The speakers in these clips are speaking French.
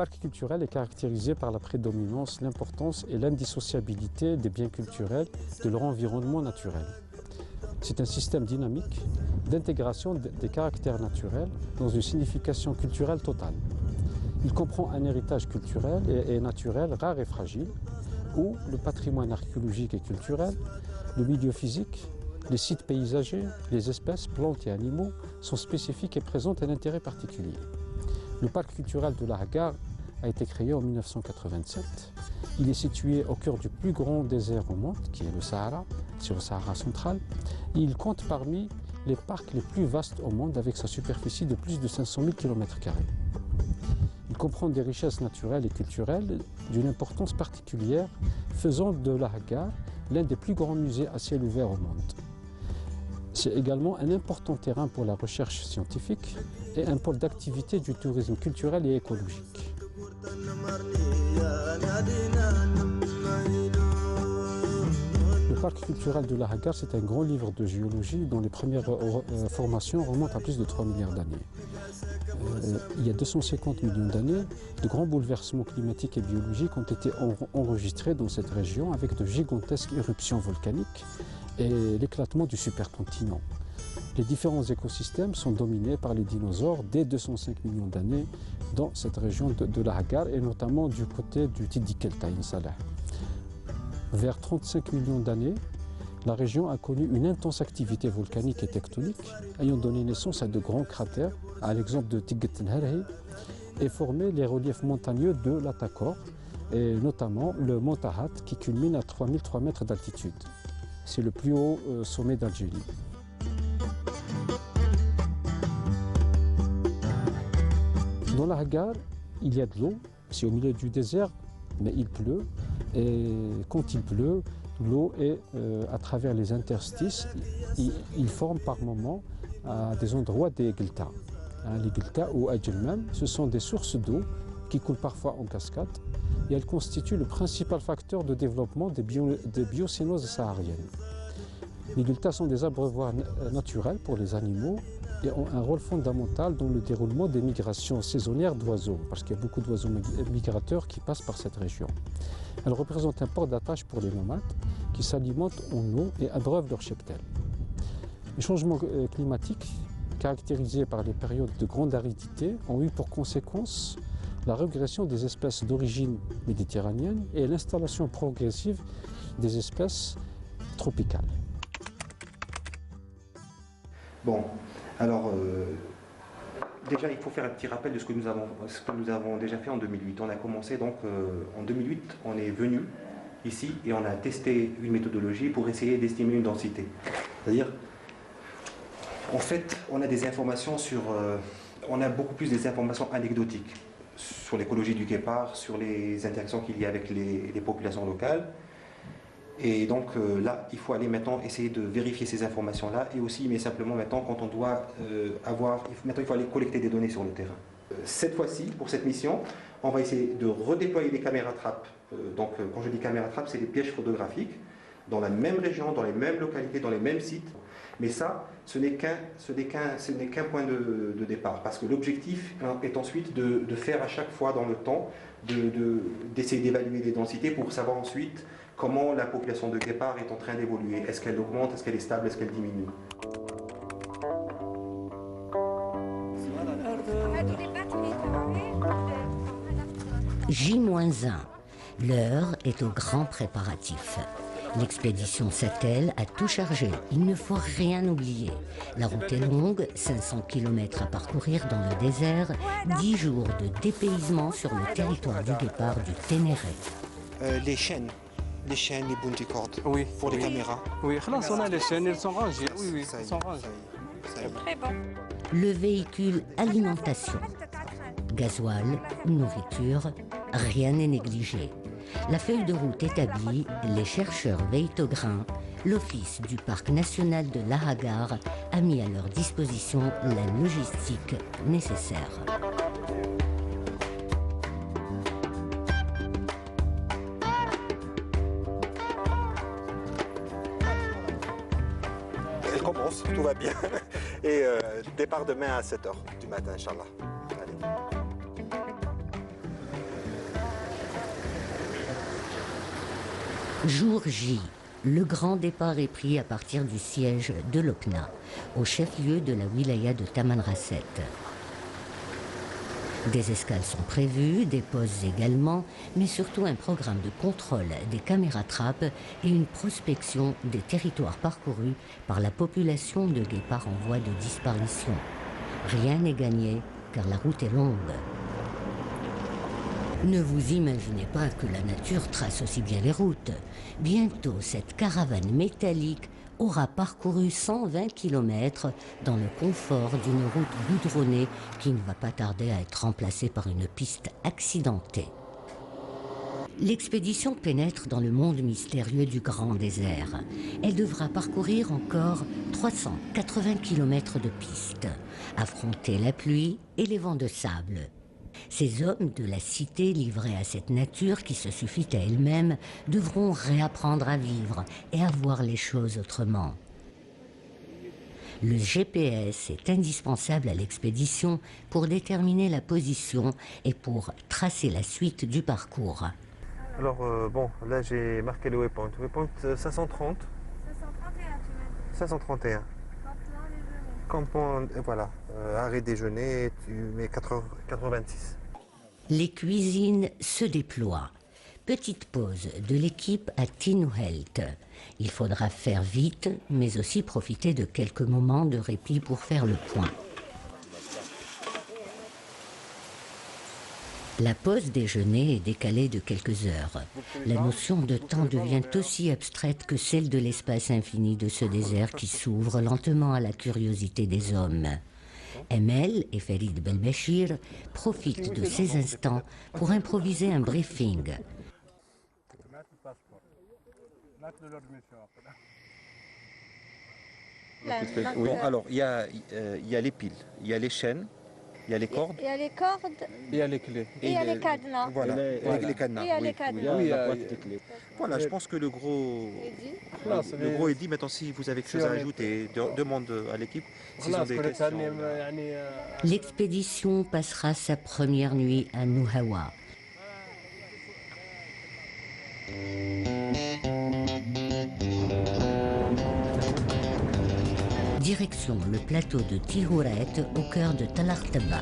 parc culturel est caractérisé par la prédominance, l'importance et l'indissociabilité des biens culturels de leur environnement naturel. C'est un système dynamique d'intégration des caractères naturels dans une signification culturelle totale. Il comprend un héritage culturel et naturel rare et fragile, où le patrimoine archéologique et culturel, le milieu physique, les sites paysagers, les espèces, plantes et animaux sont spécifiques et présentent un intérêt particulier. Le parc culturel de l'Ahgar a été créé en 1987. Il est situé au cœur du plus grand désert au monde, qui est le Sahara, sur le Sahara central. Et il compte parmi les parcs les plus vastes au monde avec sa superficie de plus de 500 000 km². Il comprend des richesses naturelles et culturelles d'une importance particulière, faisant de l'Ahgar l'un des plus grands musées à ciel ouvert au monde. C'est également un important terrain pour la recherche scientifique et un pôle d'activité du tourisme culturel et écologique. Le parc culturel de l'Ahgar, c'est un grand livre de géologie dont les premières formations remontent à plus de 3 milliards d'années. Il y a 250 millions d'années, de grands bouleversements climatiques et biologiques ont été enregistrés dans cette région avec de gigantesques éruptions volcaniques et l'éclatement du supercontinent. Les différents écosystèmes sont dominés par les dinosaures dès 205 millions d'années dans cette région de l'Ahgar et notamment du côté du Tidikelta Salah. Vers 35 millions d'années, la région a connu une intense activité volcanique et tectonique ayant donné naissance à de grands cratères, à l'exemple de Tiget Nherhi, et formé les reliefs montagneux de l'Atakor, et notamment le mont Tahat qui culmine à 3003 mètres d'altitude. C'est le plus haut sommet d'Algérie. Dans l'Ahgar, il y a de l'eau, c'est au milieu du désert, mais il pleut. Et quand il pleut, l'eau est à travers les interstices, il forme par moments à des endroits des gueltas. Les gueltas ou Adjelmam, ce sont des sources d'eau qui coulent parfois en cascade et elles constituent le principal facteur de développement des biocénoses sahariennes. Les gueltas sont des abreuvoirs naturels pour les animaux et ont un rôle fondamental dans le déroulement des migrations saisonnières d'oiseaux, parce qu'il y a beaucoup d'oiseaux migrateurs qui passent par cette région. Elles représentent un port d'attache pour les nomades qui s'alimentent en eau et abreuvent leur cheptel. Les changements climatiques, caractérisés par les périodes de grande aridité, ont eu pour conséquence la régression des espèces d'origine méditerranéenne et l'installation progressive des espèces tropicales. Bon, alors déjà il faut faire un petit rappel de ce que nous avons déjà fait en 2008. On a commencé donc en 2008, on est venu ici et on a testé une méthodologie pour essayer d'estimer une densité. C'est-à-dire, en fait, on a des informations sur, on a beaucoup plus des informations anecdotiques sur l'écologie du guépard, sur les interactions qu'il y a avec les populations locales. Et donc là, il faut aller maintenant essayer de vérifier ces informations-là et aussi, mais simplement maintenant, quand on doit maintenant il faut aller collecter des données sur le terrain. Cette fois-ci, pour cette mission, on va essayer de redéployer des caméras trappes. Donc quand je dis caméras trappes, c'est des pièges photographiques dans la même région, dans les mêmes localités, dans les mêmes sites. Mais ça, ce n'est qu'un point de départ, parce que l'objectif est ensuite de faire à chaque fois dans le temps, d'essayer d'évaluer les densités pour savoir ensuite comment la population de guépard est en train d'évoluer. Est-ce qu'elle augmente, est-ce qu'elle est stable, est-ce qu'elle diminue? J-1, l'heure est au grand préparatif. L'expédition s'attelle à tout charger, il ne faut rien oublier. La route est longue, 500 km à parcourir dans le désert, 10 jours de dépaysement sur le territoire du guépard du Ténéré. Les chaînes, les bounty-cordes, oui, pour les caméras. Oui, on a les chaînes, elles sont rangées. Oui, elles sont rangées. Très bon. Le véhicule alimentation. Gasoil, nourriture, rien n'est négligé. La feuille de route établie, les chercheurs veillent au grain. L'Office du Parc national de l'Ahgar a mis à leur disposition la logistique nécessaire. Elle commence, tout va bien. Et départ demain à 7h du matin, Inch'Allah. Allez. Jour J, le grand départ est pris à partir du siège de Lokna, au chef-lieu de la wilaya de Tamanrasset. Des escales sont prévues, des pauses également, mais surtout un programme de contrôle des caméras trappes et une prospection des territoires parcourus par la population de guépards en voie de disparition. Rien n'est gagné car la route est longue. Ne vous imaginez pas que la nature trace aussi bien les routes. Bientôt, cette caravane métallique aura parcouru 120 km dans le confort d'une route goudronnée qui ne va pas tarder à être remplacée par une piste accidentée. L'expédition pénètre dans le monde mystérieux du grand désert. Elle devra parcourir encore 380 km de piste, affronter la pluie et les vents de sable. Ces hommes de la cité livrés à cette nature qui se suffit à elle-même devront réapprendre à vivre et à voir les choses autrement. Le GPS est indispensable à l'expédition pour déterminer la position et pour tracer la suite du parcours. Alors bon, là j'ai marqué le waypoint. Waypoint 530. 531. Campement, voilà, arrêt déjeuner, tu mets 4h86. Les cuisines se déploient. Petite pause de l'équipe à Tinuhelt. Il faudra faire vite, mais aussi profiter de quelques moments de répit pour faire le point. La pause déjeuner est décalée de quelques heures. La notion de temps devient aussi abstraite que celle de l'espace infini de ce désert qui s'ouvre lentement à la curiosité des hommes. Emel et Farid Belbachir profitent de ces instants pour improviser un briefing. Bon, alors il y a les piles, il y a les chaînes, il y a les cordes. Il y a les cordes. Il y a les clés. Et il y a les cadenas. Voilà, les cadenas. Il y a Oui. les cadenas. Oui, Voilà, je pense que le gros est dit. Maintenant, si vous avez quelque chose à ajouter, demande à l'équipe s'ils ont des questions. L'expédition passera sa première nuit à Nuhawa. Direction le plateau de Tihuret au cœur de Talartaba.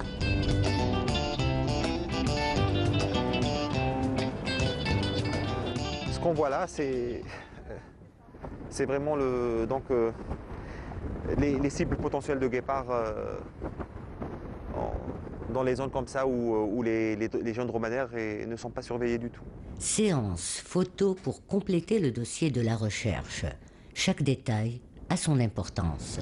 Ce qu'on voit là, c'est vraiment les cibles potentielles de guépards dans les zones comme ça où les jeunes dromadaires ne sont pas surveillés du tout. Séance photo pour compléter le dossier de la recherche. Chaque détail a son importance.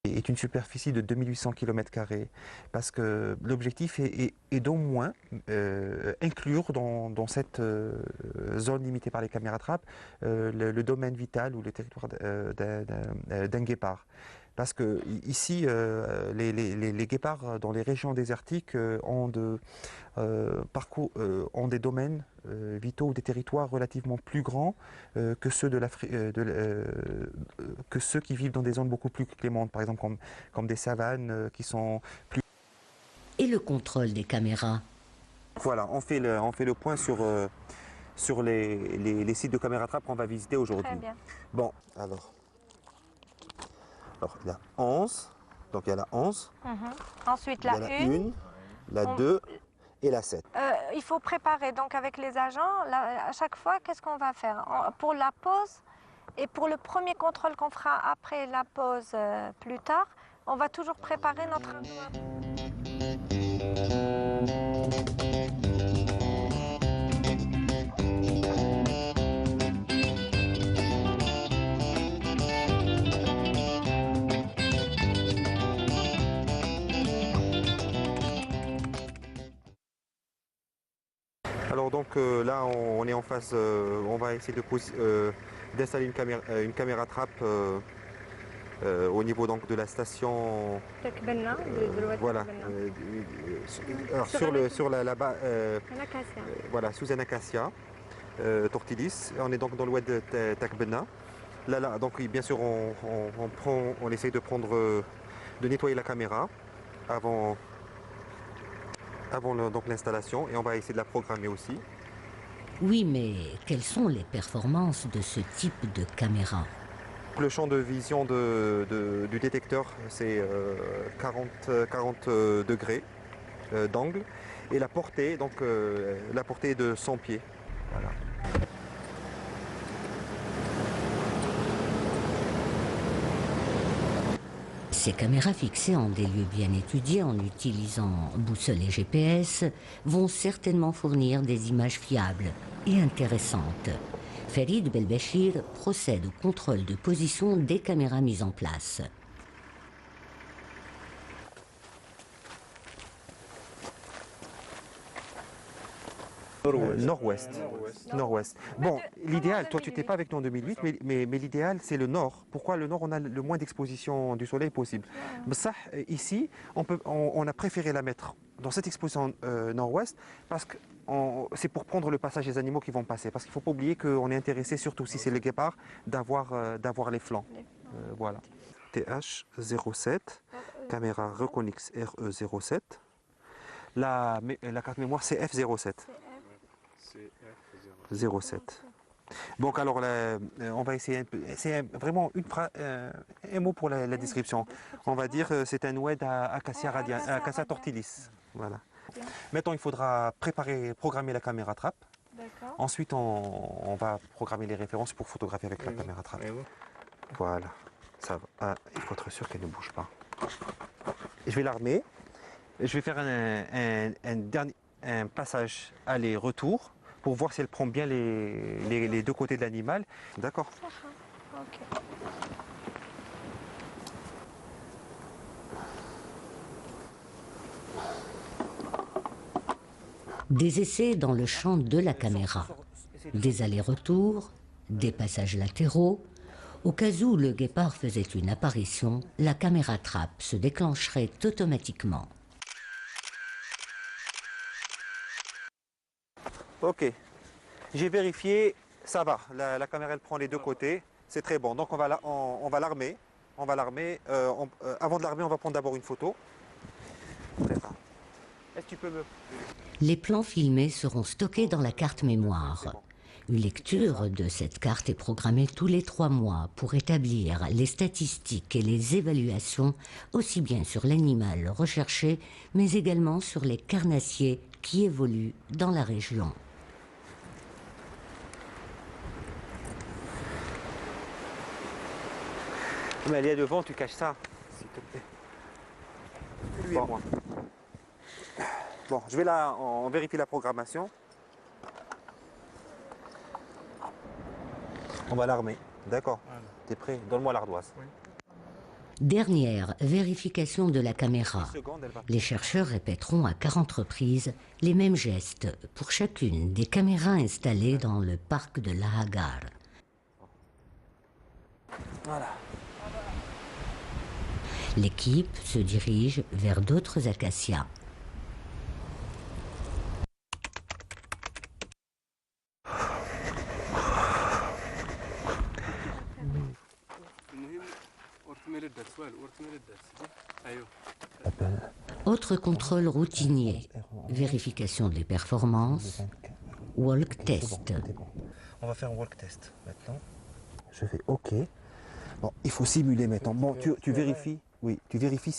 Est une superficie de 2800 km² parce que l'objectif est d'au moins inclure dans cette zone limitée par les caméras trappes le domaine vital ou le territoire d'un guépard. Parce que ici, les guépards dans les régions désertiques ont des domaines vitaux ou des territoires relativement plus grands que ceux qui vivent dans des zones beaucoup plus clémentes, par exemple comme des savanes qui sont plus... Et le contrôle des caméras? Voilà, on fait le point sur les sites de caméras trappes qu'on va visiter aujourd'hui. Très bien. Bon, alors il y a 11, donc il y a la 11, Ensuite, il y a la la 1. 1, la 2 et la 7. Il faut préparer donc avec les agents, à chaque fois, qu'est-ce qu'on va faire? Pour la pause et pour le premier contrôle qu'on fera après la pause plus tard, on va toujours préparer notre endroit. Alors donc là on est en phase, on va essayer d'installer une caméra trappe au niveau donc de la station. Voilà. Alors sur la bas, voilà, sous un acacia, Tortilis. On est donc dans le oued de Takbenna. Là, donc oui, bien sûr on essaye de prendre de nettoyer la caméra avant donc l'installation, et on va essayer de la programmer aussi. Oui, mais quelles sont les performances de ce type de caméra? Le champ de vision du détecteur, c'est 40 degrés d'angle, et la portée, donc la portée est de 100 pieds. Voilà. Ces caméras fixées en des lieux bien étudiés en utilisant boussole et GPS vont certainement fournir des images fiables et intéressantes. Farid Belbachir procède au contrôle de position des caméras mises en place. Nord-ouest. Nord-ouest. Bon, l'idéal, toi tu n'étais pas avec nous en 2008, mais l'idéal c'est le nord. Pourquoi le nord? On a le moins d'exposition du soleil possible. Mais ça, ici, on a préféré la mettre dans cette exposition nord-ouest parce que c'est pour prendre le passage des animaux qui vont passer. Parce qu'il ne faut pas oublier qu'on est intéressé, surtout si c'est le guépard, d'avoir les flancs. Voilà. TH07, caméra Reconix RE07. La carte mémoire c'est F07. 07. Donc alors on va essayer un peu. C'est vraiment un mot pour la description. On va dire c'est un oued à Acacia tortilis. Voilà. Maintenant il faudra programmer la caméra trappe. Ensuite on va programmer les références pour photographier avec la caméra trappe. Voilà. Ça va. Ah, il faut être sûr qu'elle ne bouge pas. Je vais l'armer. Je vais faire un passage aller-retour pour voir si elle prend bien les deux côtés de l'animal. D'accord. Ok. Des essais dans le champ de la caméra, des allers-retours, des passages latéraux. Au cas où le guépard faisait une apparition, la caméra trappe se déclencherait automatiquement. Ok, j'ai vérifié, ça va, la caméra elle prend les deux côtés, c'est très bon. Donc on va l'armer, avant de l'armer on va prendre d'abord une photo. Est-ce que tu peux me... Les plans filmés seront stockés dans la carte mémoire. Une lecture de cette carte est programmée tous les 3 mois pour établir les statistiques et les évaluations aussi bien sur l'animal recherché mais également sur les carnassiers qui évoluent dans la région. Mais elle est devant, tu caches ça, s'il te plaît. Lui et moi. Bon, je vais là, on vérifie la programmation. On va l'armer, d'accord. T'es prêt? Donne-moi l'ardoise. Oui. Dernière vérification de la caméra. Les chercheurs répéteront à 40 reprises les mêmes gestes pour chacune des caméras installées dans le parc de Lahagar. Voilà. L'équipe se dirige vers d'autres acacias. Autre contrôle routinier, vérification des performances, walk test. On va faire un walk test maintenant. Je fais OK. Bon, il faut simuler maintenant. Bon, tu vérifies. Oui, tu vérifies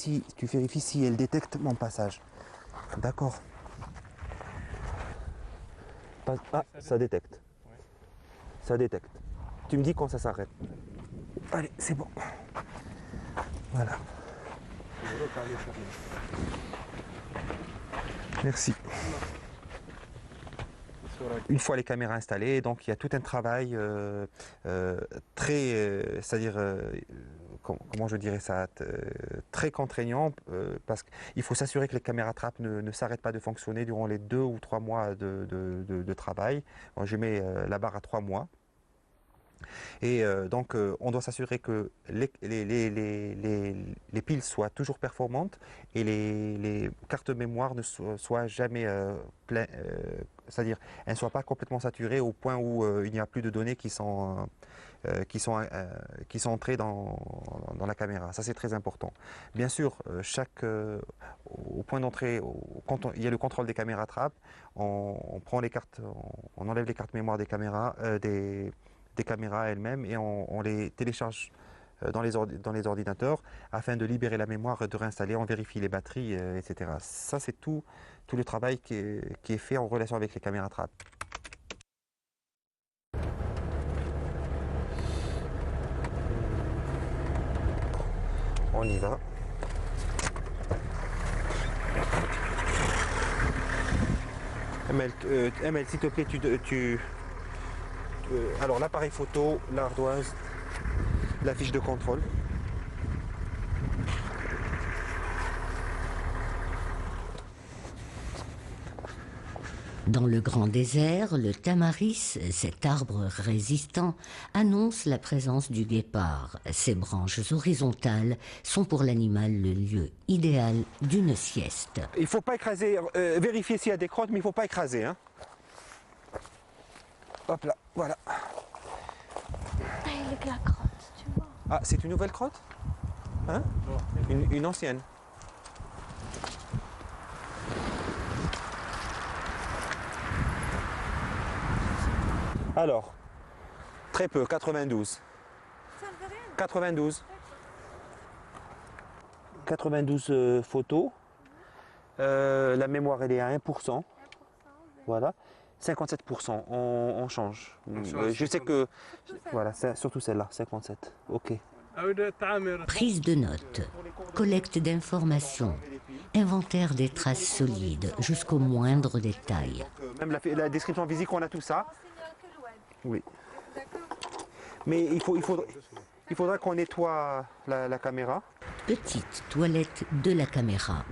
si elle détecte mon passage. D'accord. Ah, ça détecte. Ça détecte. Tu me dis quand ça s'arrête. Allez, c'est bon. Voilà. Merci. Une fois les caméras installées, donc il y a tout un travail très, c'est-à-dire, comment je dirais ça, très contraignant, parce qu'il faut s'assurer que les caméras trappes ne s'arrêtent pas de fonctionner durant les 2 ou 3 mois de travail. Bon, je mets la barre à 3 mois. Et donc on doit s'assurer que les piles soient toujours performantes et les cartes mémoire ne soient jamais c'est-à-dire elles ne soient pas complètement saturées au point où il n'y a plus de données qui sont entrées dans la caméra. Ça, c'est très important. Bien sûr, au point d'entrée, quand il y a le contrôle des caméras trappe, on prend les cartes, on enlève les cartes mémoire des caméras, des caméras elles-mêmes et on les télécharge dans les ordinateurs afin de libérer la mémoire et de réinstaller, on vérifie les batteries, etc. Ça, c'est tout le travail qui est fait en relation avec les caméras trappe. On y va. ML, s'il te plaît, alors l'appareil photo, l'ardoise, la fiche de contrôle. Dans le grand désert, le tamaris, cet arbre résistant, annonce la présence du guépard. Ses branches horizontales sont pour l'animal le lieu idéal d'une sieste. Il ne faut pas écraser, vérifier s'il y a des crottes, mais il ne faut pas écraser. Hein. Hop là, voilà. Il est que la crotte, tu vois. Ah, c'est une nouvelle crotte? Hein? Une ancienne. Alors, très peu, 92. Ça ne veut rien. 92. 92 photos. La mémoire, elle est à 1%. Voilà. 57%, on change. Je sais que... Voilà, surtout celle-là, 57. OK. Prise de notes, collecte d'informations, inventaire des traces solides jusqu'au moindre détail. Même la description physique, on a tout ça. Oui. Mais il faudra qu'on nettoie la caméra. Petite toilette de la caméra,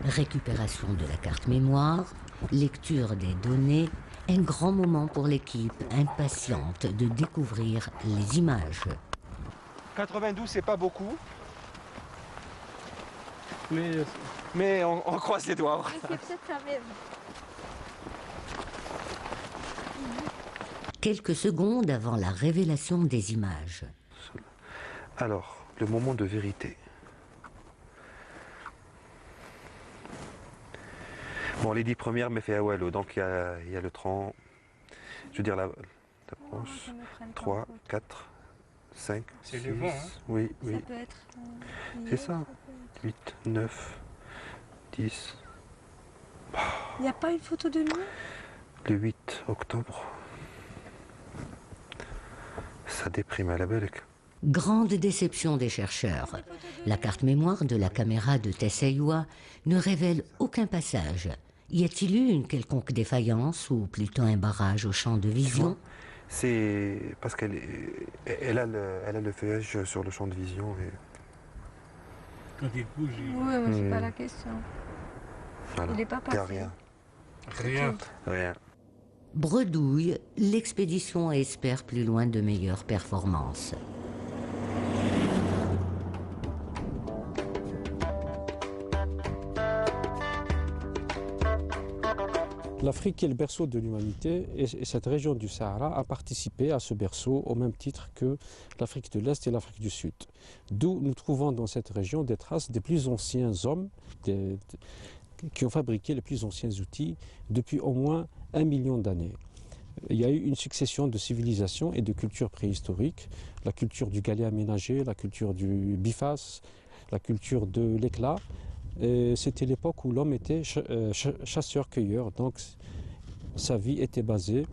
récupération de la carte mémoire, lecture des données, un grand moment pour l'équipe impatiente de découvrir les images. 92, c'est pas beaucoup. Mais on croise les doigts. C'est peut-être ça même. Quelques secondes avant la révélation des images. Alors, le moment de vérité. Bon, les 10 premières me fait à Wallo, donc il y a le tronc, je veux dire la branche, 3, 4, 5, C'est 6, le vent, hein? Oui, oui, Ça peut être... c'est ça, 8, 9, 10, Il n'y a pas une photo de nous? le 8 octobre. Ça déprime à la belque. Grande déception des chercheurs. La carte mémoire de la caméra de Tessayua ne révèle aucun passage. Y a-t-il eu une quelconque défaillance ou plutôt un barrage au champ de vision? C'est parce qu'elle a le feuillage sur le champ de vision. Et... Quand il bouge, Oui, mais c'est pas la question. Voilà. Il n'est pas Il n'y passé. a rien. rien. Rien. Bredouille, l'expédition espère plus loin de meilleures performances. L'Afrique est le berceau de l'humanité et cette région du Sahara a participé à ce berceau au même titre que l'Afrique de l'Est et l'Afrique du Sud. D'où nous trouvons dans cette région des traces des plus anciens hommes qui ont fabriqué les plus anciens outils depuis au moins 1 million d'années. Il y a eu une succession de civilisations et de cultures préhistoriques, la culture du galet aménagé, la culture du biface, la culture de l'éclat. C'était l'époque où l'homme était chasseur-cueilleur, donc sa vie était basée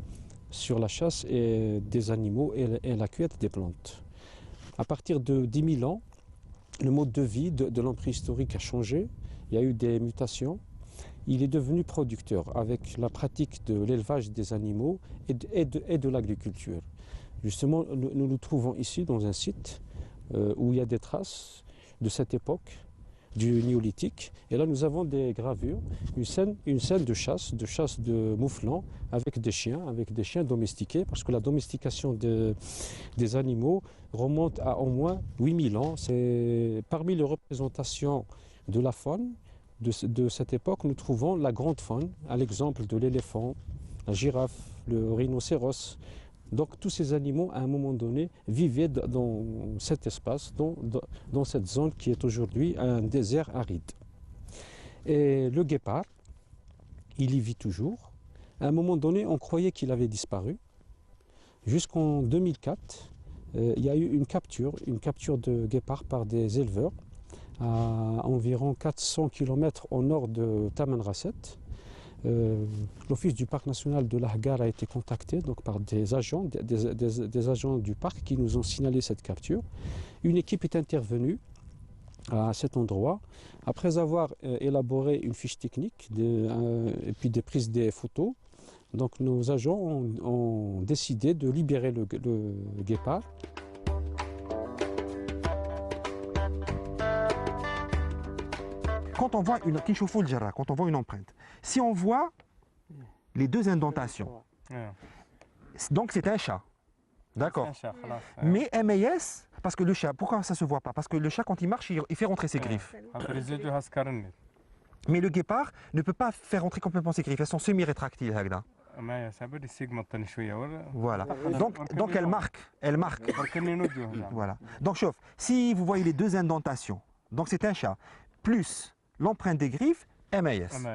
sur la chasse des animaux et la cueillette des plantes. À partir de 10 000 ans, le mode de vie de l'homme préhistorique a changé, il y a eu des mutations. Il est devenu producteur avec la pratique de l'élevage des animaux et de l'agriculture. Justement, nous nous trouvons ici dans un site où il y a des traces de cette époque, du néolithique. Et là, nous avons des gravures, une scène de chasse de mouflons avec des chiens domestiqués, parce que la domestication des animaux remonte à au moins 8000 ans. C'est parmi les représentations de la faune de cette époque, nous trouvons la grande faune, à l'exemple de l'éléphant, la girafe, le rhinocéros. Donc tous ces animaux, à un moment donné, vivaient dans cet espace, dans cette zone qui est aujourd'hui un désert aride. Et le guépard, il y vit toujours. À un moment donné, on croyait qu'il avait disparu. Jusqu'en 2004, il y a eu une capture de guépard par des éleveurs à environ 400 km au nord de Tamanrasset. L'Office du parc national de l'Ahgar a été contacté donc, par des agents du parc qui nous ont signalé cette capture. Une équipe est intervenue à cet endroit. Après avoir élaboré une fiche technique et puis des prises des photos, donc nos agents ont décidé de libérer le guépard. Quand on voit une empreinte, si on voit les deux indentations, donc c'est un chat, d'accord. Mais MAS, parce que le chat, pourquoi ça ne se voit pas? Parce que le chat, quand il marche, il fait rentrer ses griffes. Mais le guépard ne peut pas faire rentrer complètement ses griffes, elles sont semi-rétractiles. Voilà. Donc elle marque. Voilà. Donc chauffe. Si vous voyez les deux indentations, donc c'est un chat, plus l'empreinte des griffes, MAS.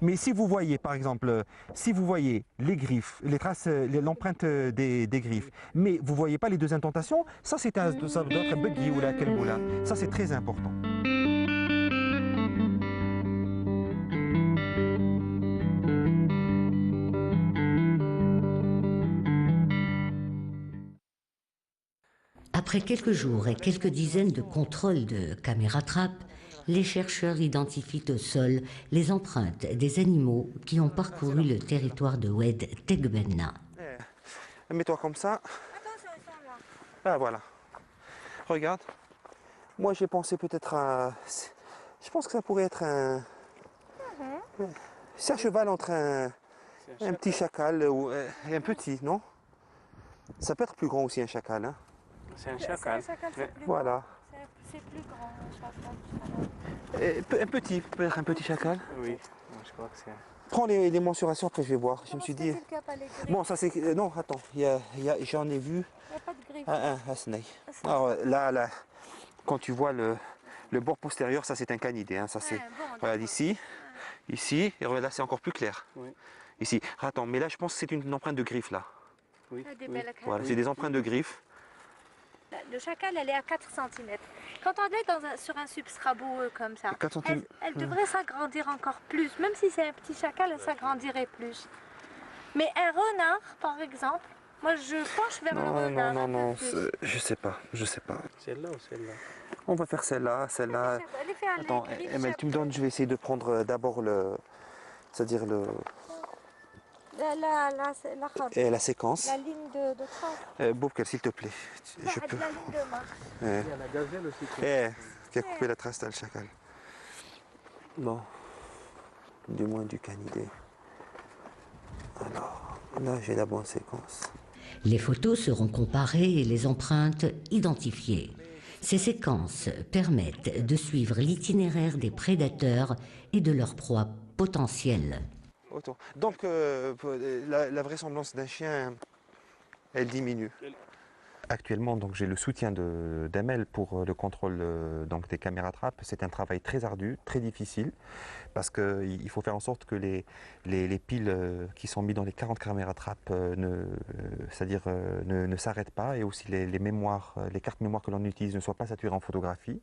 Mais si vous voyez, par exemple, si vous voyez les griffes, les traces, l'empreinte des griffes, mais vous ne voyez pas les deux indentations, ça doit être un buggy ou la kelboula. Ça c'est très important. Après quelques jours et quelques dizaines de contrôles de caméras trappes, les chercheurs identifient au sol les empreintes des animaux qui ont parcouru le territoire de Oued Tegbenna. Mets-toi comme ça. Attention, ils sont là. Ah voilà. Regarde. Moi j'ai pensé peut-être à... Je pense que ça pourrait être un... C'est un cheval entre un petit chacal et un petit, non? Ça peut être plus grand aussi un chacal. Hein? C'est un chacal. Voilà. C'est plus grand, un chacal. Un petit, peut-être un petit chacal. Oui, je crois que c'est... Prends les mensurations, après je vais voir. Je me suis dit... Bon, ça c'est... Non, attends, j'en ai vu... Il n'y a pas de griffes. Un snake. Alors là, quand tu vois le bord postérieur, ça c'est un canidé. Hein, ça c'est... Regarde ici, ici, et regarde là c'est encore plus clair. Oui. Ici. Attends, mais là je pense que c'est une empreinte de griffe là. Oui. Voilà, c'est des empreintes de griffes. Le chacal, elle est à 4 cm. Quand on est sur un substrat boueux comme ça, 4 cm. elle devrait s'agrandir encore plus. Même si c'est un petit chacal, elle s'agrandirait plus. Mais un renard, par exemple, moi je penche vers le renard. Non, je sais pas. Celle-là ou celle-là? On va faire celle-là. Elle est faite à Attends, Emel, tu me donnes, je vais essayer de prendre d'abord c'est-à-dire la séquence. La ligne de trace. Boubkel, s'il te plaît. Je peux. La ligne de marche. Il y a la gazelle aussi. Qui a coupé la trace, le chacal. Bon. Du moins du canidé. Alors, là j'ai la bonne séquence. Les photos seront comparées et les empreintes identifiées. Ces séquences permettent de suivre l'itinéraire des prédateurs et de leurs proies potentielles. Donc la vraisemblance d'un chien, elle diminue. Actuellement, donc j'ai le soutien d'Amel pour le contrôle donc, des caméras trappes. C'est un travail très ardu, très difficile, parce qu'il faut faire en sorte que les piles qui sont mises dans les 40 caméras trappes ne s'arrêtent pas, et aussi les mémoires, les cartes mémoire que l'on utilise ne soient pas saturées en photographie.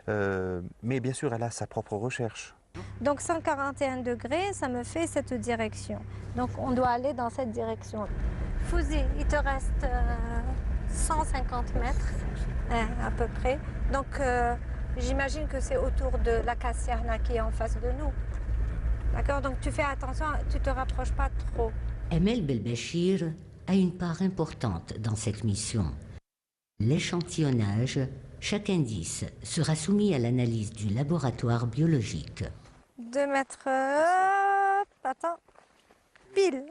Mais bien sûr, elle a sa propre recherche. Donc 141 degrés, ça me fait cette direction. Donc on doit aller dans cette direction. Fouzi, il te reste 150 mètres à peu près. Donc j'imagine que c'est autour de l'acacia qui est en face de nous. D'accord? Donc tu fais attention, tu ne te rapproches pas trop. Emel Belbachir a une part importante dans cette mission. L'échantillonnage, chaque indice sera soumis à l'analyse du laboratoire biologique. 2 mètres, attends, pile.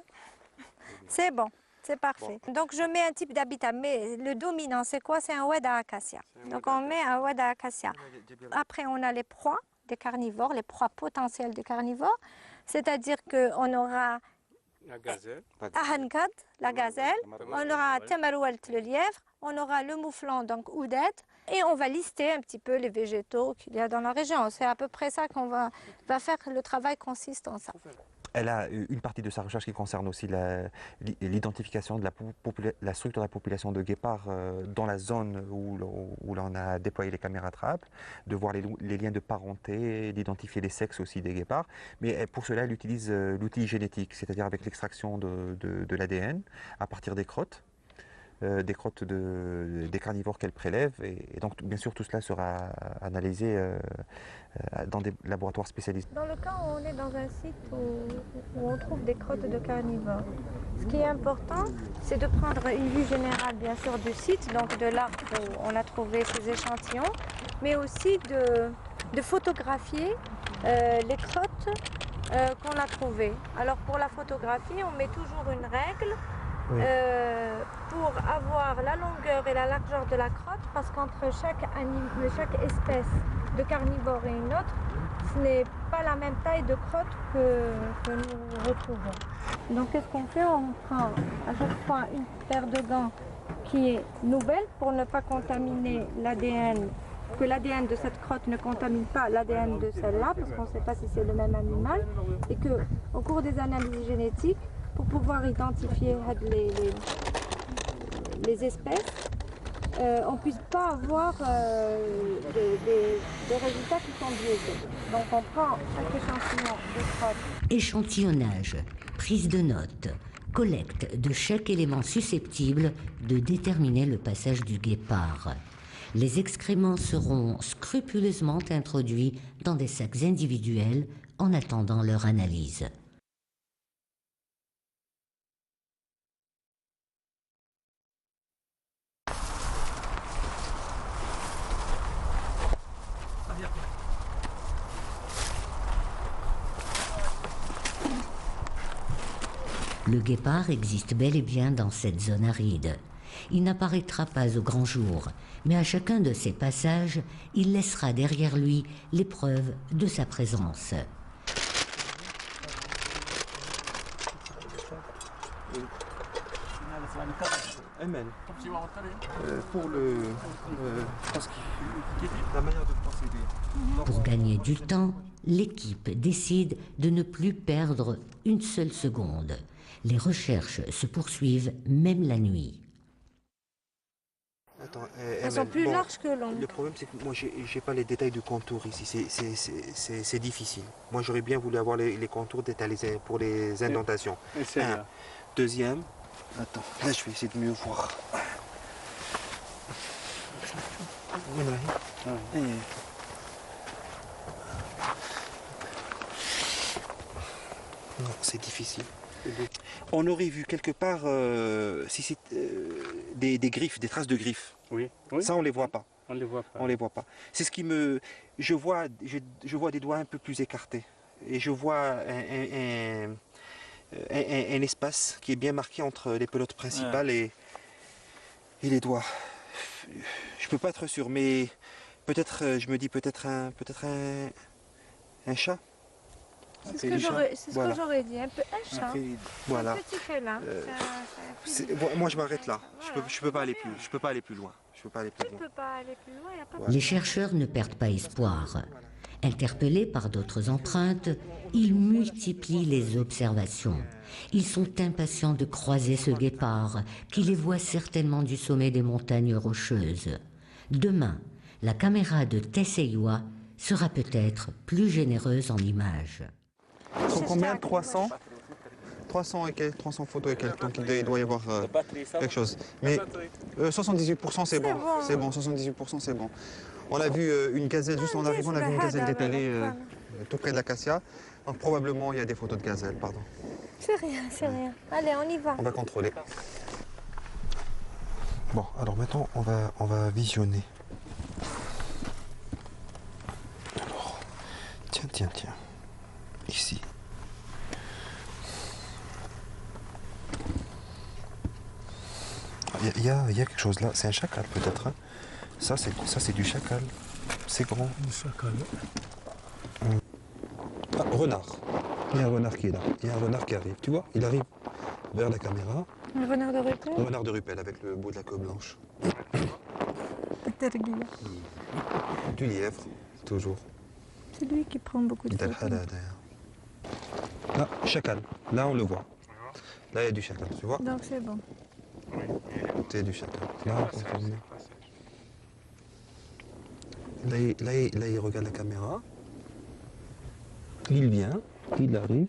C'est bon, c'est parfait. Donc je mets un type d'habitat, mais le dominant c'est quoi? C'est un oued à acacia. Donc on met un oued à acacia. Après on a les proies des carnivores, les proies potentielles des carnivores. C'est-à-dire qu'on aura La gazelle. Ahankad, la gazelle. On aura Tamarouelt, le lièvre. On aura le mouflon, donc Oudet. Et on va lister un petit peu les végétaux qu'il y a dans la région. C'est à peu près ça qu'on va faire. Le travail consiste en ça. Elle a une partie de sa recherche qui concerne aussi l'identification de la structure de la population de guépards dans la zone où l'on a déployé les caméras trappe, de voir les liens de parenté, d'identifier les sexes aussi des guépards. Mais pour cela, elle utilise l'outil génétique, c'est-à-dire avec l'extraction de l'ADN à partir des crottes. Des carnivores qu'elle prélève et donc bien sûr tout cela sera analysé dans des laboratoires spécialisés. Dans le cas où on est dans un site où on trouve des crottes de carnivores, ce qui est important, c'est de prendre une vue générale bien sûr du site, donc de là où on a trouvé ces échantillons, mais aussi de photographier les crottes qu'on a trouvées. Alors pour la photographie, on met toujours une règle. Oui. Pour avoir la longueur et la largeur de la crotte, parce qu'entre chaque espèce de carnivore et une autre, ce n'est pas la même taille de crotte que nous retrouvons. Donc qu'est-ce qu'on fait? On prend à chaque fois une paire de gants qui est nouvelle pour ne pas contaminer l'ADN, que l'ADN de cette crotte ne contamine pas l'ADN de celle-là, parce qu'on ne sait pas si c'est le même animal, et qu'au cours des analyses génétiques, pour pouvoir identifier les espèces, on ne puisse pas avoir des résultats qui sont biaisés. Donc on prend chaque échantillon de crotte. Échantillonnage, prise de notes, collecte de chaque élément susceptible de déterminer le passage du guépard. Les excréments seront scrupuleusement introduits dans des sacs individuels en attendant leur analyse. Le guépard existe bel et bien dans cette zone aride. Il n'apparaîtra pas au grand jour, mais à chacun de ses passages, il laissera derrière lui les preuves de sa présence. Pour gagner du temps, l'équipe décide de ne plus perdre une seule seconde. Les recherches se poursuivent même la nuit. Attends, elles sont plus larges que longues. Le problème, c'est que moi, j'ai pas les détails du contour ici. C'est difficile. Moi, j'aurais bien voulu avoir les contours détaillés pour les indentations. Un. Deuxième. Attends, là, je vais essayer de mieux voir. Non, c'est difficile. On aurait vu quelque part si c'est des griffes, des traces de griffes. Oui. Ça, on les voit pas. On les voit pas. On les voit pas. C'est ce qui me. Je vois des doigts un peu plus écartés. Et je vois un espace qui est bien marqué entre les pelotes principales et les doigts. Je peux pas être sûr, mais peut-être, je me dis peut-être un chat. C'est ce que j'aurais dit, un chat. Voilà. Un petit félin. Moi, je m'arrête là. Voilà. Je peux pas aller plus. Je peux pas aller plus loin. Les chercheurs ne perdent pas espoir. Interpellés par d'autres empreintes, ils multiplient les observations. Ils sont impatients de croiser ce guépard qui les voit certainement du sommet des montagnes rocheuses. Demain, la caméra de Tessaywa sera peut-être plus généreuse en images. Ils sont combien? 300 et quelques, 300 photos et quelques, donc il doit y avoir quelque chose. Mais 78% c'est bon. C'est bon, 78% c'est bon. On a vu une gazelle, juste en arrivant, on a vu une gazelle détalée tout près de l'acacia. Donc probablement il y a des photos de gazelle, pardon. C'est rien, c'est rien. Allez, on y va. On va contrôler. Bon, alors maintenant on va visionner. Alors, tiens. Ici. Il y a quelque chose là, c'est un chacal peut-être. Hein. Ça c'est du chacal. C'est grand. Du chacal. Ah, renard. Il y a un renard qui est là. Il y a un renard qui arrive. Tu vois, il arrive vers la caméra. Un renard de Rupel. Un renard de Rupel avec le bout de la queue blanche. Du lièvre, toujours. C'est lui qui prend beaucoup de photos. Là, chacal. Là, on le voit. Là, il y a du chacal, tu vois. Donc c'est bon. C'est du chacal. Là, on confirme. Là, il regarde la caméra. Il vient, il arrive.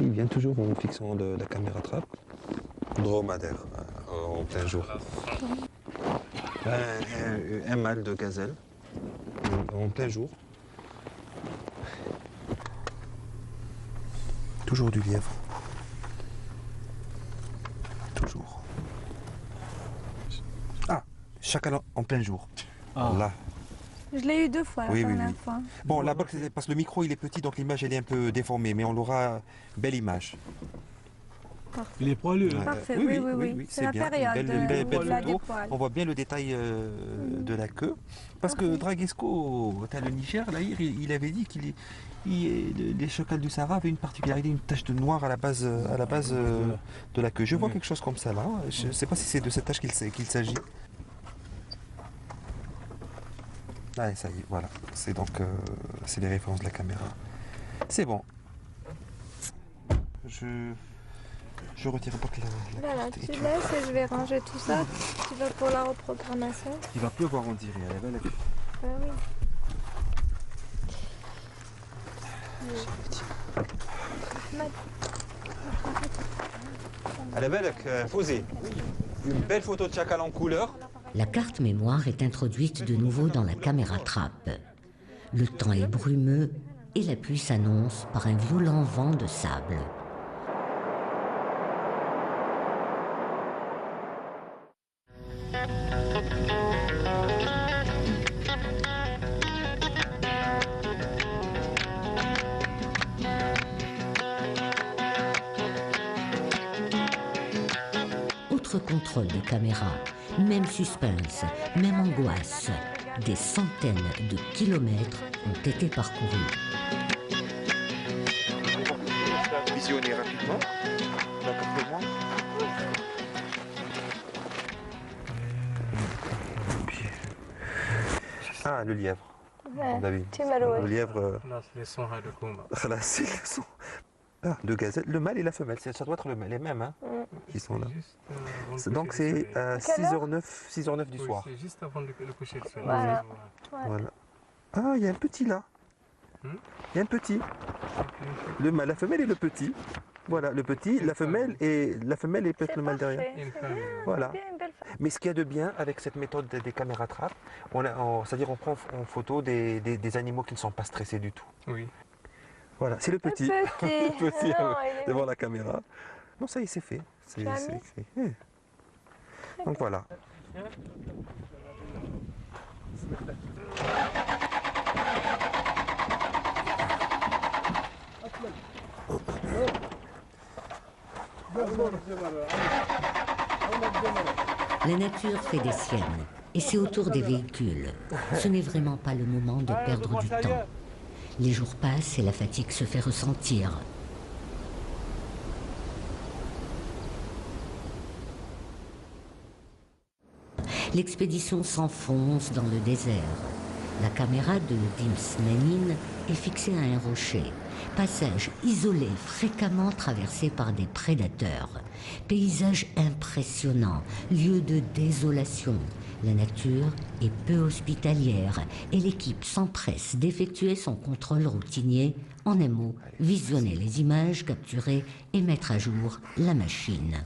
Il vient toujours en fixant la caméra trappe. Dromadaire, en plein jour. Un mâle de gazelle, en plein jour. Toujours du lièvre. Toujours. Ah, chacal en plein jour. Ah. Là. Je l'ai eu 2 fois la Oui, oui, dernière oui. fois. Bon, là-bas, c'est parce que le micro il est petit, donc l'image elle est un peu déformée, mais on aura belle image. Il est poilu. Ouais. Parfait, oui. C'est la bien. période Une belle au-delà des photo. poils. On voit bien le détail de la queue. Parce que Dragesco, le Niger, là, il avait dit les chacals du Sahara avaient une particularité, une tache de noir à la base de la queue. Je vois quelque chose comme ça là. Je ne sais pas si c'est de cette tache qu'il s'agit. Ah, ça y est, voilà. C'est donc c'est les références de la caméra. C'est bon. Je retire pas que la Voilà, carte et tu tout. laisses et je vais ranger tout ça. Tu vas pour la reprogrammation. Il va pleuvoir, on dirait. Elle est belle. Ah oui. Ahmed, Elle est belle, Fosé. Une belle photo de chacal en couleur. La carte mémoire est introduite de nouveau dans la caméra trappe. Le temps est brumeux et la pluie s'annonce par un violent vent de sable. Autre contrôle de caméra, même suspense, même angoisse. Des centaines de kilomètres ont été parcourus. Visionner rapidement. D'accord, pour moi. Ah, le lièvre. David. tu m'as loué. Le lièvre. Là, c'est les sons de combat. Là, c'est le son. Ah, deux gazelles. Le mâle et la femelle. Ça doit être les mêmes, hein, qui sont là. Juste, avant le Donc coucher du c'est soleil. 6h09 du Oui, soir. c'est juste avant le coucher du soleil. Voilà. Voilà. Voilà. Ah, il y a un petit là. Hmm? Il y a un petit. Le mâle, la femelle et le petit. Voilà, le petit, Une la femelle et peut-être le mâle derrière. Une femme. Voilà. Bien, une belle femme. Mais ce qu'il y a de bien avec cette méthode des caméras trappes, c'est-à-dire on prend en photo des animaux qui ne sont pas stressés du tout. Oui. Voilà, c'est le petit. Petit. Le petit, Non, il est devant la caméra. Non, ça y est, c'est fait. l'as mis Donc voilà. La nature fait des siennes, et c'est au tour des véhicules. Ce n'est vraiment pas le moment de perdre du temps. Les jours passent et la fatigue se fait ressentir. L'expédition s'enfonce dans le désert. La caméra de Dims Nanin est fixée à un rocher. Passage isolé, fréquemment traversé par des prédateurs. Paysage impressionnant, lieu de désolation. La nature est peu hospitalière et l'équipe s'empresse d'effectuer son contrôle routinier. En un mot, visionner les images capturées et mettre à jour la machine.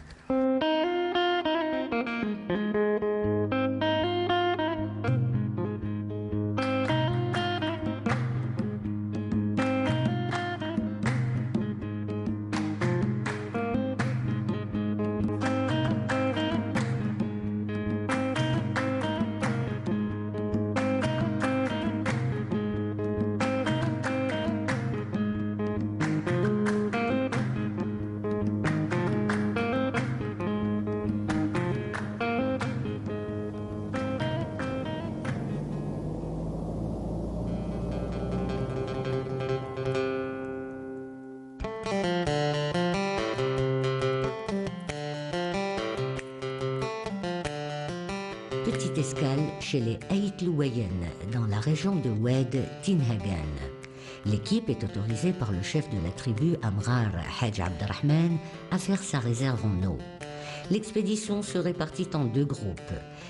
fait escale chez les Aït-Louayen, dans la région de Oued Tinhagan. L'équipe est autorisée par le chef de la tribu Amrar Haj Abderrahman à faire sa réserve en eau. L'expédition se répartit en 2 groupes.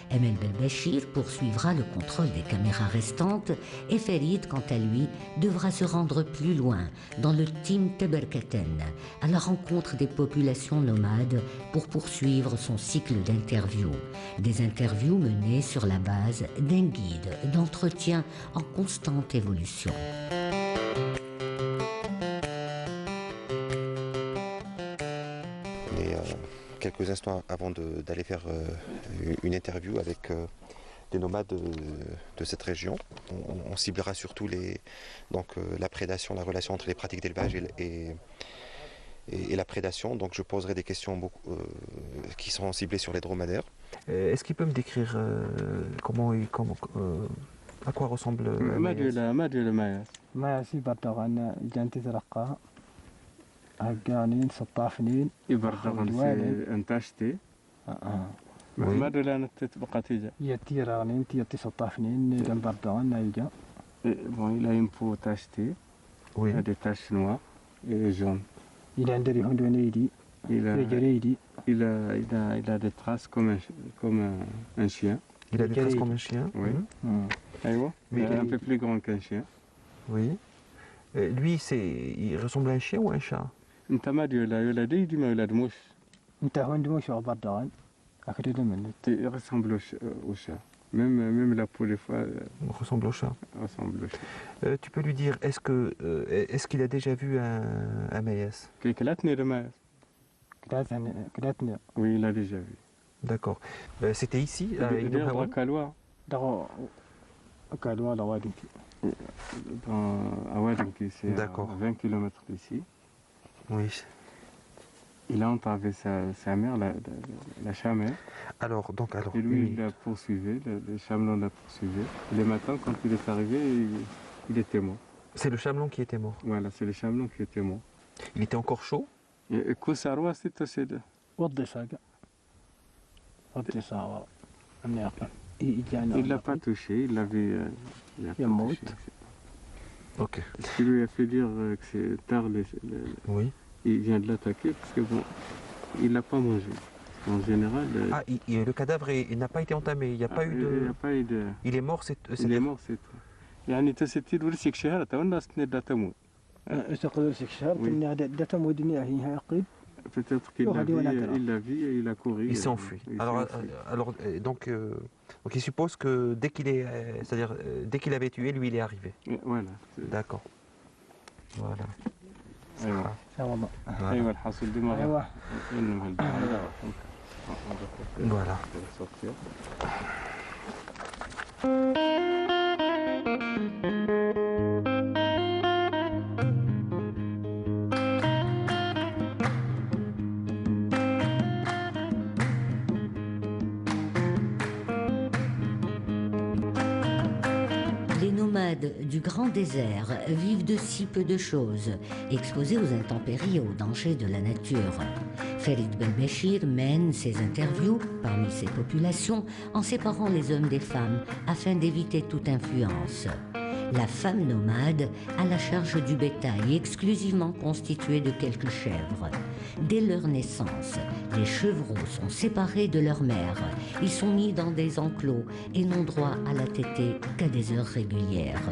Emel Belbachir poursuivra le contrôle des caméras restantes et Farid, quant à lui, devra se rendre plus loin, dans le Tim Teberkaten, à la rencontre des populations nomades pour poursuivre son cycle d'interviews. Des interviews menées sur la base d'un guide d'entretien en constante évolution. Quelques instants avant d'aller faire une interview avec des nomades de cette région. On ciblera surtout la prédation, la relation entre les pratiques d'élevage et la prédation. Donc je poserai des questions qui seront ciblées sur les dromadaires. Est-ce qu'il peut me décrire à quoi ressemble هقانين سطافنين يبردغن في انتاشتي ما دولان تتبقى تيجا يتي راغنين تيتي سطافنين دم بردغن نايجا بون il a une peau tachetée il a des taches noires et jaunes il a ndري هندونيدي il a des traces comme un chien. Il a des traces comme un chien. Oui. Mais un peu plus grand qu'un chien. Oui. Lui, il ressemble à un chien ou à un chat? انت ما يولد يدي ما يولد موش انت هند موش بردغن اكيد من il ressemble au chat. Même la peau des fois ressemble au chat. Tu peux lui dire, est-ce qu'il a déjà vu un maïs? Oui, il a déjà vu. D'accord. C'était ici à Awadinki, c'est à 20 km d'ici. Oui. Il a entravé sa mère, la chamelle. Alors, et lui, il la poursuivait, le chamelon la poursuivait. Et le matin, quand il est arrivé, il était mort. C'est le chamelon qui était mort? Voilà, c'est le chamelon qui était mort. Il était encore chaud? Et Koussaroua, c'est aussi de... Il ne l'a pas touché, il l'avait... Ok. Ce qui lui a fait dire que c'est tard, oui. Il vient de l'attaquer parce que bon, il l'a pas mangé. En général... le cadavre n'a pas été entamé, il n'y a pas eu de... Il n'y a pas eu de... Il est mort, c'est... Il est mort, c'est tout. يعني تستيد ورسك شهر والناس تنادى تموت. تقدر ورسك شهر تنادى تموت هي عقيد. Peut-être qu'il l'a vu et il a couru. Il s'est enfui. Alors donc il suppose que dès qu'il avait tué, lui il est arrivé. Voilà. D'accord. Voilà. Voilà. Les nomades du grand désert vivent de si peu de choses, exposés aux intempéries et aux dangers de la nature. Farid Belbachir mène ses interviews parmi ces populations en séparant les hommes des femmes afin d'éviter toute influence. La femme nomade a la charge du bétail exclusivement constitué de quelques chèvres. Dès leur naissance, les chevreaux sont séparés de leur mère. Ils sont mis dans des enclos et n'ont droit à la tétée qu'à des heures régulières.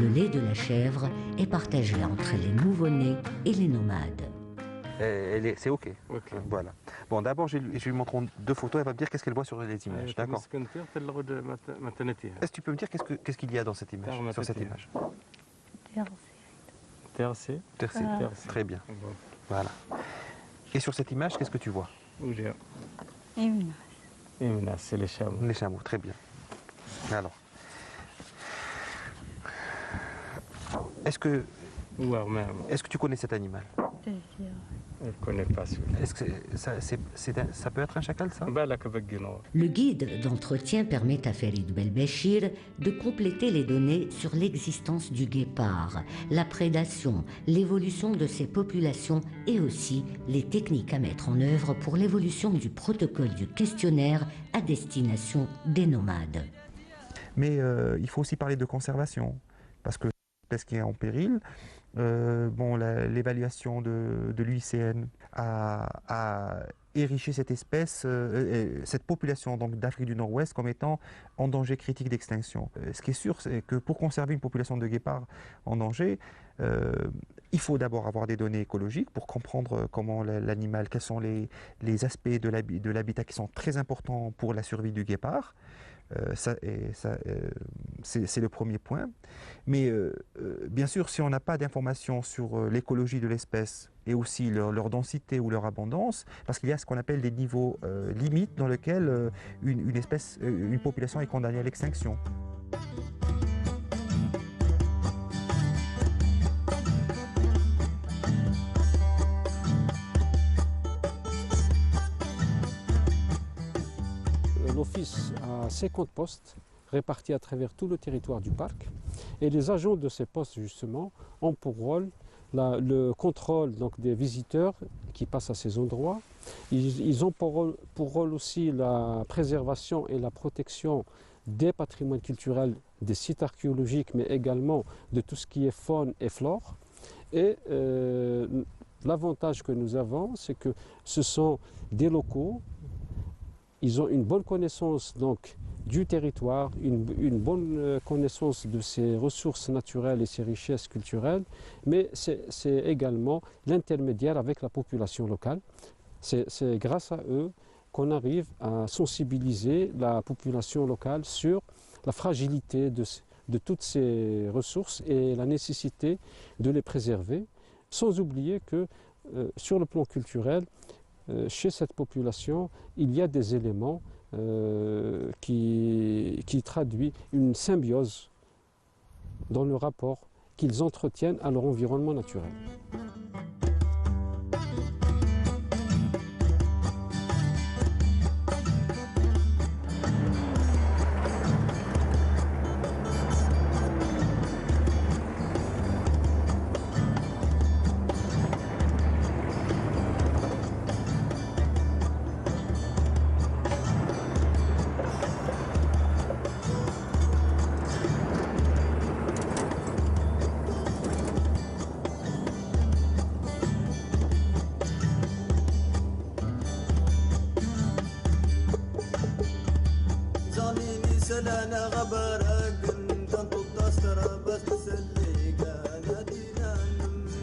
Le lait de la chèvre est partagé entre les nouveau-nés et les nomades. C'est OK. Voilà. Bon, d'abord, je lui montre 2 photos. Elle va me dire qu'est-ce qu'elle voit sur les images. D'accord. Est-ce que tu peux me dire qu'est-ce qu'il y a dans cette image, sur cette image? Tercé. Très bien. Voilà. Et sur cette image, qu'est-ce que tu vois? C'est les chameaux. Les chameaux, très bien. Alors. Est-ce que tu connais cet animal? Je ne connais pas celui-là. Est-ce que ça peut être un chacal, ça? Le guide d'entretien permet à Farid Belbechir de compléter les données sur l'existence du guépard, la prédation, l'évolution de ses populations et aussi les techniques à mettre en œuvre pour l'évolution du protocole du questionnaire à destination des nomades. Mais il faut aussi parler de conservation, parce que l'espèce qui est en péril, l'évaluation de l'UICN a érigé cette espèce, cette population d'Afrique du Nord-Ouest comme étant en danger critique d'extinction. Ce qui est sûr, c'est que pour conserver une population de guépards en danger, il faut d'abord avoir des données écologiques pour comprendre comment l'animal, quels sont les aspects de l'habitat qui sont très importants pour la survie du guépard. C'est le premier point. Mais bien sûr, si on n'a pas d'informations sur l'écologie de l'espèce et aussi leur densité ou leur abondance, parce qu'il y a ce qu'on appelle des niveaux limites dans lesquels une population est condamnée à l'extinction. L'Office a 50 postes répartis à travers tout le territoire du parc. Et les agents de ces postes, justement, ont pour rôle le contrôle donc, des visiteurs qui passent à ces endroits. Ils ont pour rôle aussi la préservation et la protection des patrimoines culturels, des sites archéologiques, mais également de tout ce qui est faune et flore. Et l'avantage que nous avons, c'est que ce sont des locaux. Ils ont une bonne connaissance donc, du territoire, une bonne connaissance de ses ressources naturelles et ses richesses culturelles, mais c'est également l'intermédiaire avec la population locale. C'est grâce à eux qu'on arrive à sensibiliser la population locale sur la fragilité de toutes ces ressources et la nécessité de les préserver, sans oublier que sur le plan culturel, chez cette population, il y a des éléments qui traduisent une symbiose dans le rapport qu'ils entretiennent à leur environnement naturel.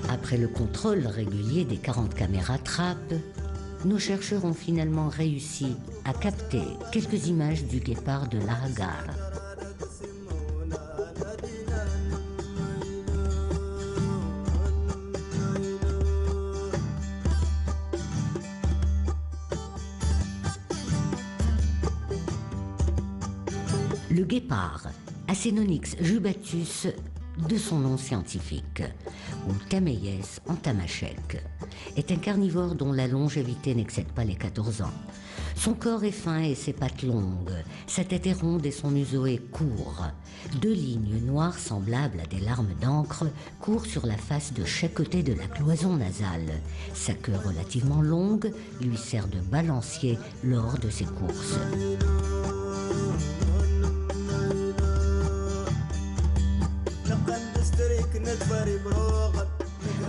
Après le contrôle régulier des 40 caméras trappes, nos chercheurs ont finalement réussi à capter quelques images du guépard de Lahagar. Le guépard, Acénonyx jubatus, de son nom scientifique, ou Tameyes en tamashek, est un carnivore dont la longévité n'excède pas les 14 ans. Son corps est fin et ses pattes longues, sa tête est ronde et son museau est court. 2 lignes noires semblables à des larmes d'encre courent sur la face de chaque côté de la cloison nasale. Sa queue relativement longue lui sert de balancier lors de ses courses.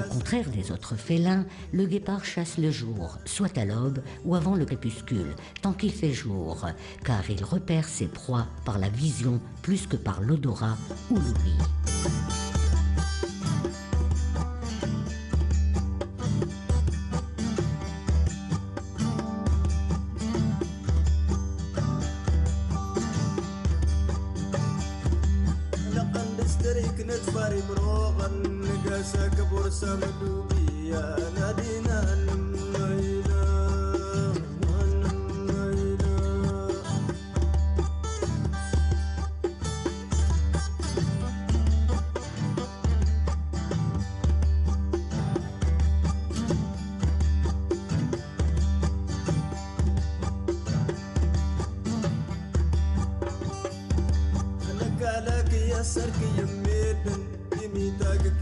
Au contraire des autres félins, le guépard chasse le jour, soit à l'aube ou avant le crépuscule, tant qu'il fait jour, car il repère ses proies par la vision plus que par l'odorat ou l'ouïe. يسرك يميتن يميتك